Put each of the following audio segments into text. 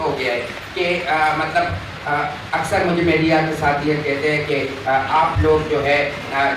ہو گیا ہے کہ مطلب اکثر مجھے میڈیا کے ساتھ یہ کہتے ہیں کہ آپ لوگ جو ہے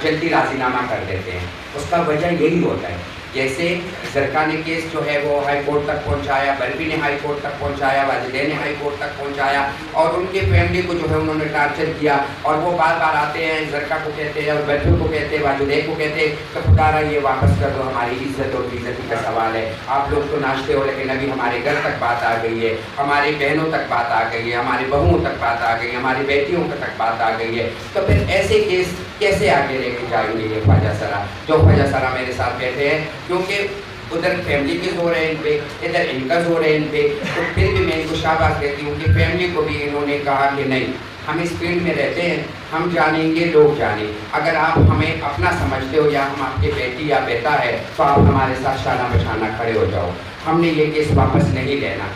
جلدی راضی نامہ کر دیتے ہیں. اس کا وجہ یہی ہوتا ہے. جیسے زرکا نے کیس جو ہے وہ ہائی کورٹ تک پہنچایا, برفی نے ہائی کورٹ تک پہنچایا, والدین نے ہائی کورٹ تک پہنچایا, اور ان کی فیملی کو جو ہے انہوں نے ٹارچر کیا, اور وہ بار بار آتے ہیں, زرکا کو کہتے ہیں اور برفی کو کہتے ہیں, والدین کو کہتے ہیں کہ خدا یہ واپس کر دو, ہماری عزت اور عزتی کا سوال ہے. آپ لوگ تو ناچتے ہو لیکن ابھی ہمارے گھر تک بات آ گئی ہے, ہماری بہنوں تک بات آ گئی ہے, ہماری بہوؤں تک بات آ گئی ہے, ہماری بیٹیوں تک بات آ گئی ہے. تو پھر ایسے کیس کیسے آگے لے کے جائیں گے یہ خواجہ سرا, جو خواجہ سرا میرے ساتھ بیٹھے ہیں, کیونکہ ادھر فیملی کے زور ہے ان پہ, ادھر ان کا زور ہے ان پہ. تو پھر بھی میں ان کو شاباش دیتی ہوں کہ فیملی کو بھی انہوں نے کہا کہ نہیں, ہم اس فیلڈ میں رہتے ہیں, ہم جانیں گے, لوگ جانیں. اگر آپ ہمیں اپنا سمجھتے ہو یا ہم آپ کے بیٹی یا بیٹا ہے تو آپ ہمارے ساتھ شانہ بشانہ کھڑے ہو جاؤ. ہم نے یہ کیس واپس نہیں لینا.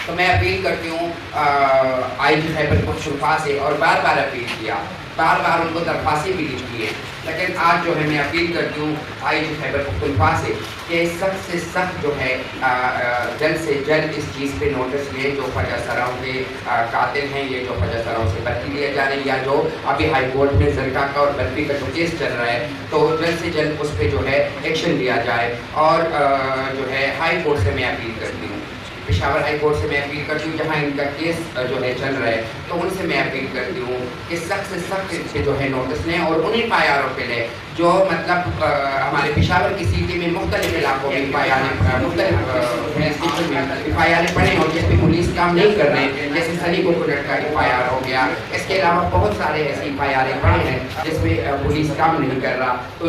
تو میں اپیل کرتی ہوں آئی جی خیبر پختونخوا سے, اور بار بار اپیل کیا, بار بار ان کو درخواستیں بھی لکھی ہیں, لیکن آج جو ہے میں اپیل کرتی ہوں آئی جی خیبر پختونخوا سے کہ سخت سے سخت جو ہے جلد سے جلد اس چیز پہ نوٹس لیں جو خواجہ سراؤں کے قاتل ہیں, یہ جو خواجہ سراؤں سے برفی لیا جا رہا ہے, یا جو ابھی ہائی کورٹ میں زرکا کا اور برفی کا جو کیس چل رہا ہے, تو جلد سے جلد اس پہ جو ہے ایکشن لیا جائے. اور جو ہے ہائی کورٹ سے میں اپیل کرتی ہوں, پشاور ہائی کورٹ سے میں اپیل کرتی ہوں جہاں ان کا کیس جو ہے چل رہا ہے, تو ان سے میں اپیل کرتی ہوں کہ سخت سے سخت ان سے جو ہے نوٹس لیں اور انہیں پایاروں پہ لیں جو مطلب ہمارے پشاور کی سٹی میں مختلف علاقوں میں مختلف FIR پڑے اور جس پہ پولیس کام نہیں کر رہے ہیں, جیسے سلی کوکونٹ کا FIR ہو گیا. اس کے علاوہ بہت سارے ایسے FIR پڑے ہیں جس میں پولیس کام نہیں کر رہا. تو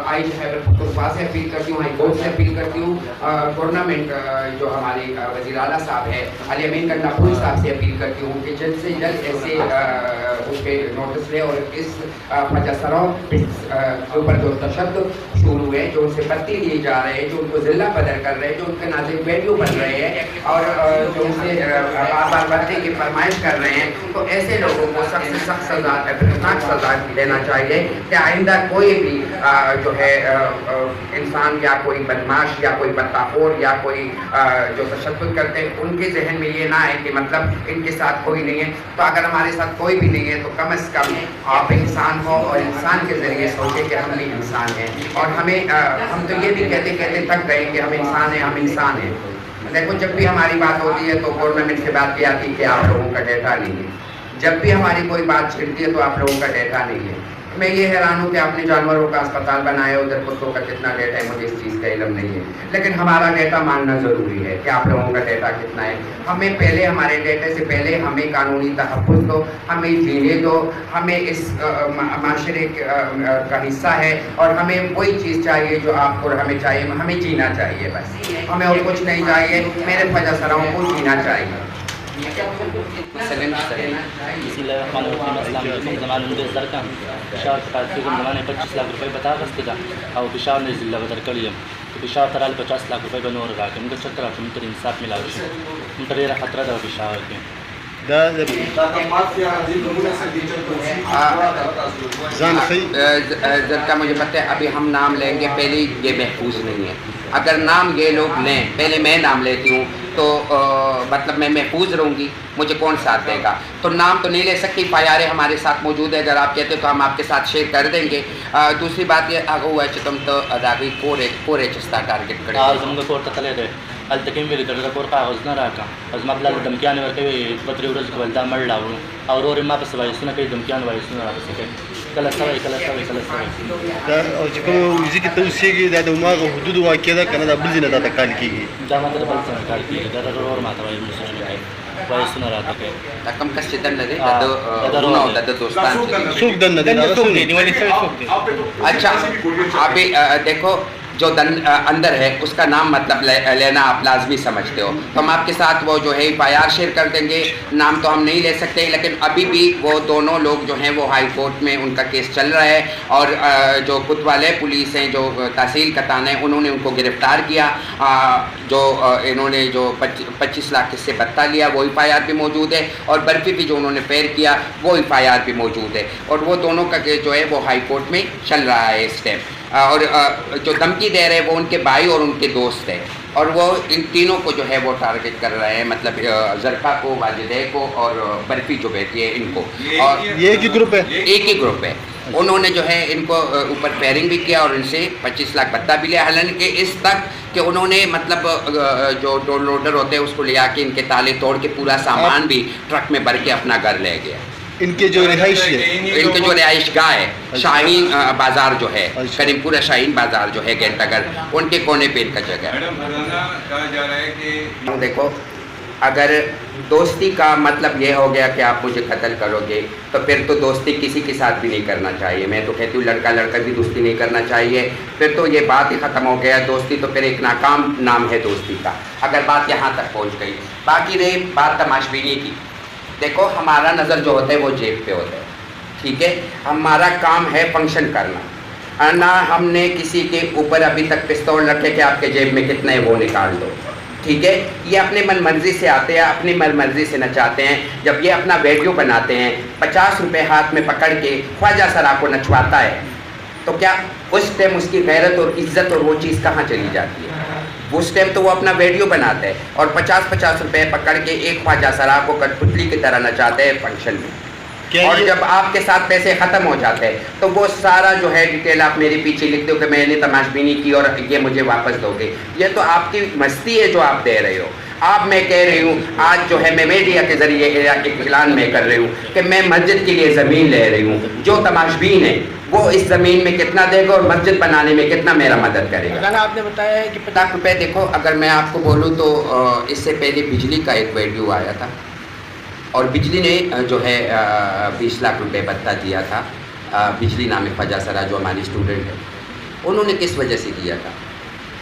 آئی جی خیبر پختونخوا سے اپیل کرتی ہوں, ہائی کورٹ سے اپیل کرتی ہوں, گورنمنٹ جو ہمارے وزیر اعلیٰ صاحب ہے علی امین کنڈاپوری صاحب سے اپیل کرتی ہوں کہ جلد سے جلد ایسے اس پہ نوٹس لے, اور اس خواجہ سراؤں کے اوپر جو تشدد شروع ہوئے, جو ان سے بتی لیے جا رہے ہیں, جو ان کو ذلہ بدر کر رہے ہیں, جو ان کے نازک ویڈیو بن رہے ہیں, اور جو ان سے بار بار بتنے کی فرمائش کر رہے ہیں, تو ایسے لوگوں کو سخت سے سخت سزا, دردناک سزا دینا چاہیے کہ آئندہ کوئی بھی جو ہے انسان یا کوئی بدماش یا کوئی بدخور یا کوئی جو تشدد کرتے ہیں, ان کے ذہن میں یہ نہ ہے کہ مطلب ان کے ساتھ کوئی نہیں ہے. تو اگر ہمارے ساتھ کوئی بھی نہیں ہے تو کم از کم آپ انسان ہو, اور انسان کے ذریعے سوچے کہ ہم بھی انسان ہیں, اور ہم تو یہ بھی کہتے کہتے تھک گئے کہ ہم انسان ہیں, ہم انسان ہیں. دیکھو جب بھی ہماری بات ہوتی ہے تو گورنمنٹ سے بات یہ آتی ہے کہ آپ لوگوں کا ڈیٹا نہیں ہے. جب بھی ہماری کوئی بات چھڑتی ہے تو آپ لوگوں کا ڈیٹا نہیں ہے. میں یہ حیران ہوں کہ آپ نے جانوروں کا اسپتال بنایا, ادھر کتوں کا کتنا ڈیٹا ہے, مجھے اس چیز کا علم نہیں ہے. لیکن ہمارا ڈیٹا ماننا ضروری ہے کہ آپ لوگوں کا ڈیٹا کتنا ہے. ہمیں پہلے ہمارے ڈیٹا سے پہلے ہمیں قانونی تحفظ دو, ہمیں جینے دو, ہمیں اس معاشرے کا حصہ ہے, اور ہمیں وہی چیز چاہیے جو آپ کو ہمیں چاہیے. ہمیں جینا چاہیے, بس ہمیں اور کچھ نہیں چاہیے. میرے خواجہ سراؤں کو جینا چاہیے. بسم اللہ الرحمن الرحیم. السلام علیکم. زمان مجھے زرکا پشاور تقاضی کو زمانے 25 لاکھ روپے بتا رستے تھا, اور پشاور نے ضلع بدر کړی یم. پشاور ترال 50 لاکھ روپے بنور راکې موږ چکر راکړو, موږ انصاف ملاوي شو. موږ ډېره خطره ده پشاور کې. زرکا مجھے پتہ ہے ابھی ہم نام لیں گے, پہلے یہ محفوظ نہیں ہے. اگر نام یہ لوگ لیں, پہلے میں نام لیتی ہوں تو مطلب میں محفوظ رہوں گی, مجھے کون ساتھ دے گا. تو نام تو نہیں لے سکتی, FIR ہمارے ساتھ موجود ہے. اگر آپ کہتے تو ہم آپ کے ساتھ شیئر کر دیں گے. دوسری بات یہ آگے ہوا ہے کہ تم تو اداگی کورے چستا ٹارگیٹ کرے. زموږ کور ته تللی دی, هلته کې مې ویلي د ډډه کور کاغذ نه راکړه, زما پلار دمکیانې ورکوي په 3 ورځو کې ول دا مړ راوړو, او ورور یې ما پسې وایسونه کوي, دمکیان وایسونه راپسې کوي, کله سوی کله سوی کله سوی. دا او چې کوم ویزې کې ته اوسېږې دا د هماغه حدودو واقع ده که نه, دا بل ځای نه دا کار کېږي؟ دا ماته د بل څه نه کار کېږي, دا د ورور ماته وایي مسجونه کوي, وایسونه راته کوي. دا کم کس چې دننه دی د دوستان څوک دننه دی؟ هغه څوک دی؟ نیولې شوی څوک دی؟ اچھا ابھی دیکھو جو اندر ہے اس کا نام مطلب لینا آپ لازمی سمجھتے ہو, تو ہم آپ کے ساتھ وہ جو ہے FIR شیئر کر دیں گے. نام تو ہم نہیں لے سکتے, لیکن ابھی بھی وہ دونوں لوگ جو ہیں وہ ہائی کورٹ میں ان کا کیس چل رہا ہے, اور جو کوتوالے پولیس ہیں, جو تحصیل کتان ہیں, انہوں نے ان کو گرفتار کیا. جو انہوں نے جو 25 لاکھ سے بتہ لیا وہ FIR بھی موجود ہے, اور برفی بھی جو انہوں نے فیر کیا وہ FIR بھی موجود ہے, اور وہ دونوں کا کیس جو ہے وہ ہائی کورٹ میں چل رہا ہے اس ٹائم. اور جو دھمکی دے رہے ہیں وہ ان کے بھائی اور ان کے دوست ہیں، اور وہ ان تینوں کو جو ہے وہ ٹارگٹ کر رہے ہیں، مطلب زرقا کو، واجدہ کو اور برفی جو بیٹی ہے ان کو، اور یہ ایک ہی گروپ ہے؟ ایک ہی گروپ ہے۔ انہوں نے جو ہے ان کو اوپر فائرنگ بھی کیا اور ان سے 25 لاکھ بھتہ بھی لیا، حالانکہ اس تک کہ انہوں نے مطلب جو ڈور لوڈر ہوتے ہیں اس کو لے آ کے ان کے تالے توڑ کے پورا سامان بھی ٹرک میں بھر کے اپنا گھر لے گیا۔ ان کے جو رہائش ہے، ان کے جو رہائش گاہ ہے شاہین بازار جو ہے، کریم پورہ شاہین بازار جو ہے گھنٹہ گھر، ان کے کونے پہ ان کا جگہ ہے۔ کہا جا رہا ہے کہ دیکھو، اگر دوستی کا مطلب یہ ہو گیا کہ آپ مجھے قتل کرو گے تو پھر تو دوستی کسی کے ساتھ بھی نہیں کرنا چاہیے۔ میں تو کہتی ہوں لڑکا لڑکا بھی دوستی نہیں کرنا چاہیے، پھر تو یہ بات ہی ختم ہو گیا۔ دوستی تو پھر ایک ناکام نام ہے دوستی کا، اگر بات یہاں تک پہنچ گئی۔ باقی رہی بات تماش بینی کی، دیکھو ہمارا نظر جو ہوتا ہے وہ جیب پہ ہوتا ہے، ٹھیک ہے؟ ہمارا کام ہے فنکشن کرنا، نہ ہم نے کسی کے اوپر ابھی تک پستول رکھے کہ آپ کے جیب میں کتنا ہے وہ نکال دو، ٹھیک ہے؟ یہ اپنے من مرضی سے آتے ہیں، اپنی من مرضی سے نچاتے ہیں۔ جب یہ اپنا ویڈیو بناتے ہیں، 50 روپے ہاتھ میں پکڑ کے خواجہ سرا کو نچواتا ہے، تو کیا اس ٹائم اس کی غیرت اور عزت اور وہ چیز کہاں چلی جاتی ہے؟ اس ٹائم تو وہ اپنا ویڈیو بناتا ہے اور 50 روپے پکڑ کے ایک خواجہ سرا کو کٹپتلی کی طرح نچاتے ہیں فنکشن میں۔ اور جب آپ کے ساتھ پیسے ختم ہو جاتے ہیں تو وہ سارا جو ہے ڈیٹیل آپ میرے پیچھے لکھ دو کہ میں نے تماش بینی کی اور یہ مجھے واپس دو گے۔ یہ تو آپ کی مستی ہے جو آپ دے رہے ہو۔ آپ میں کہہ رہی ہوں، آج جو ہے میں میڈیا کے ذریعے ایک اعلان میں کر رہی ہوں کہ میں مسجد کے لیے زمین لے رہی ہوں، جو تماش بین ہے وہ اس زمین میں کتنا دے گا اور مسجد بنانے میں کتنا میرا مدد کرے گا۔ آپ نے بتایا ہے کہ 50 لاکھ روپے۔ دیکھو اگر میں آپ کو بولوں تو اس سے پہلے بجلی کا ایک ویڈیو آیا تھا اور بجلی نے جو ہے 20 لاکھ روپے بھتہ دیا تھا۔ بجلی نام خواجہ سرا جو ہماری اسٹوڈنٹ ہے، انہوں نے کس وجہ سے دیا تھا؟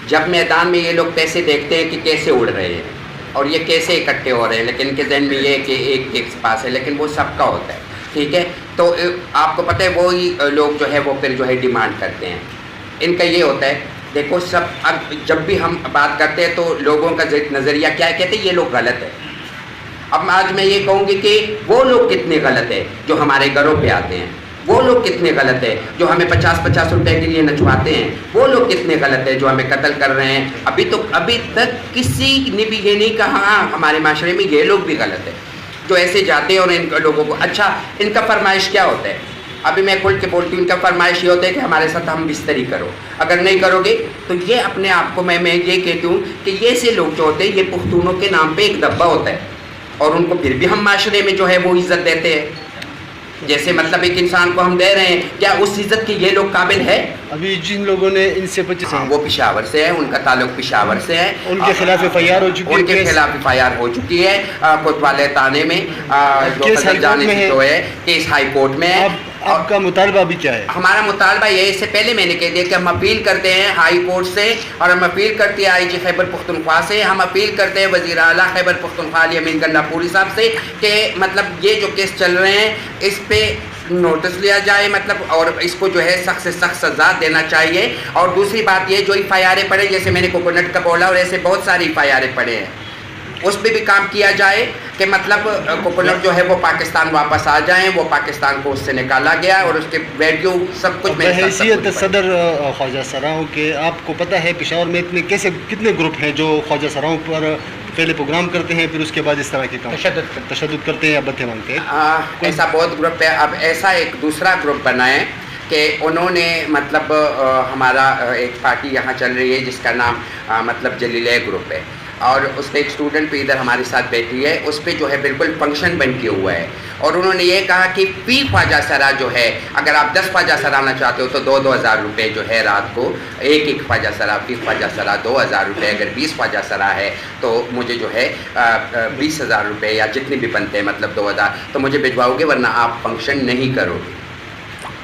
جب میدان میں یہ لوگ پیسے دیکھتے ہیں کہ کیسے اڑ رہے ہیں اور یہ کیسے اکٹھے ہو رہے ہیں، لیکن ان کے ذہن میں یہ ہے کہ ایک کے پاس ہے لیکن وہ سب کا ہوتا ہے، ٹھیک ہے؟ تو آپ کو پتہ ہے وہی لوگ جو ہے وہ پھر جو ہے ڈیمانڈ کرتے ہیں۔ ان کا یہ ہوتا ہے، دیکھو سب اب جب بھی ہم بات کرتے ہیں تو لوگوں کا نظریہ کیا ہے، کہتے ہیں یہ لوگ غلط ہے۔ اب آج میں یہ کہوں گی کہ وہ لوگ کتنے غلط ہیں جو ہمارے گھروں پہ آتے ہیں، وہ لوگ کتنے غلط ہیں جو ہمیں 50 روپے کے لیے نچواتے ہیں، وہ لوگ کتنے غلط ہیں جو ہمیں قتل کر رہے ہیں۔ ابھی تک کسی نے بھی یہ نہیں کہا ہمارے معاشرے میں یہ لوگ بھی غلط ہیں جو ایسے جاتے ہیں اور ان لوگوں کو اچھا ان کا فرمائش کیا ہوتا ہے؟ ابھی میں کھل کے بولتی ہوں، ان کا فرمائش یہ ہوتا ہے کہ ہمارے ساتھ ہم بستری کرو، اگر نہیں کرو گے تو یہ اپنے آپ کو میں یہ کہتی ہوں کہ یہ سے لوگ جو ہوتے ہیں یہ پختونوں کے نام پہ ایک دبا ہوتا ہے اور ان کو پھر بھی ہم معاشرے میں جو ہے وہ عزت دیتے ہیں۔ جیسے مطلب ایک انسان کو ہم دے رہے ہیں، کیا اس عزت کے یہ لوگ قابل ہے؟ ابھی جن لوگوں نے ان سے 25 وہ پشاور سے ہے، ان کا تعلق پشاور سے ہے، ان کے خلاف FIR ہو چکی ہے، ان کے خلاف FIR ہو چکی ہے کوتوالے تانے میں، جو کیس ہائی کورٹ میں ہے، جو ہے کیس ہائی کورٹ میں ہے۔ آپ کا مطالبہ بھی کیا ہے؟ ہمارا مطالبہ یہ اس سے پہلے میں نے کہہ دیا کہ ہم اپیل کرتے ہیں ہائی کورٹ سے، اور ہم اپیل کرتے ہیں IG خیبر پختونخوا سے، ہم اپیل کرتے ہیں وزیر اعلیٰ خیبر پختونخوا علی امین گنڈاپوری صاحب سے کہ مطلب یہ جو کیس چل رہے ہیں اس پہ نوٹس لیا جائے، مطلب اور اس کو جو ہے سخت سے سخت سزا دینا چاہیے۔ اور دوسری بات یہ جو FIR پڑے، جیسے میں نے کوکونٹ کا بولا اور ایسے بہت ساری FIR پڑے ہیں، اس پہ بھی کام کیا جائے کہ مطلب کوکونٹ جو ہے وہ پاکستان واپس آ جائیں، وہ پاکستان کو اس سے نکالا گیا اور اس کے ویڈیو سب کچھ بحیثیت صدر خواجہ سراؤں کے آپ کو پتہ ہے پشاور میں کتنے گروپ ہیں جو خواجہ سراؤں پر پہلے پروگرام کرتے ہیں پھر اس کے بعد اس طرح کے کام تشدد کرتے ہیں یا بتیں مانگتے ہیں؟ ایسا بہت گروپ ہے۔ اب ایسا ایک دوسرا گروپ بنا ہے کہ انہوں نے مطلب ہمارا ایک پارٹی یہاں چل رہی ہے جس کا نام مطلب جلیلہ گروپ ہے، اور اس پہ ایک اسٹوڈنٹ بھی ادھر ہمارے ساتھ بیٹھی ہے، اس پہ جو ہے بالکل فنکشن بن کے ہوا ہے، اور انہوں نے یہ کہا کہ فی خواجہ سرا جو ہے اگر آپ 10 خواجہ سرانا چاہتے ہو تو 2,000 روپے جو ہے رات کو ایک خواجہ سرا، فی خواجہ سرا 2,000 روپے، اگر 20 خواجہ سرا ہے تو مجھے جو ہے 20,000 روپے یا جتنے بھی بنتے ہیں مطلب 2,000 تو مجھے بھجواؤ گے ورنہ آپ فنکشن نہیں کرو گے۔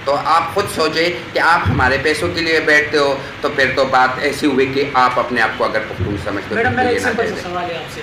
تو آپ خود سوچیں کہ آپ ہمارے پیسوں کے لیے بیٹھتے ہو تو پھر تو بات ایسی ہوئی کہ آپ اپنے آپ کو اگر پختون سمجھتے ہو میڈم میرا ایک سمپل سوال ہے آپ سے،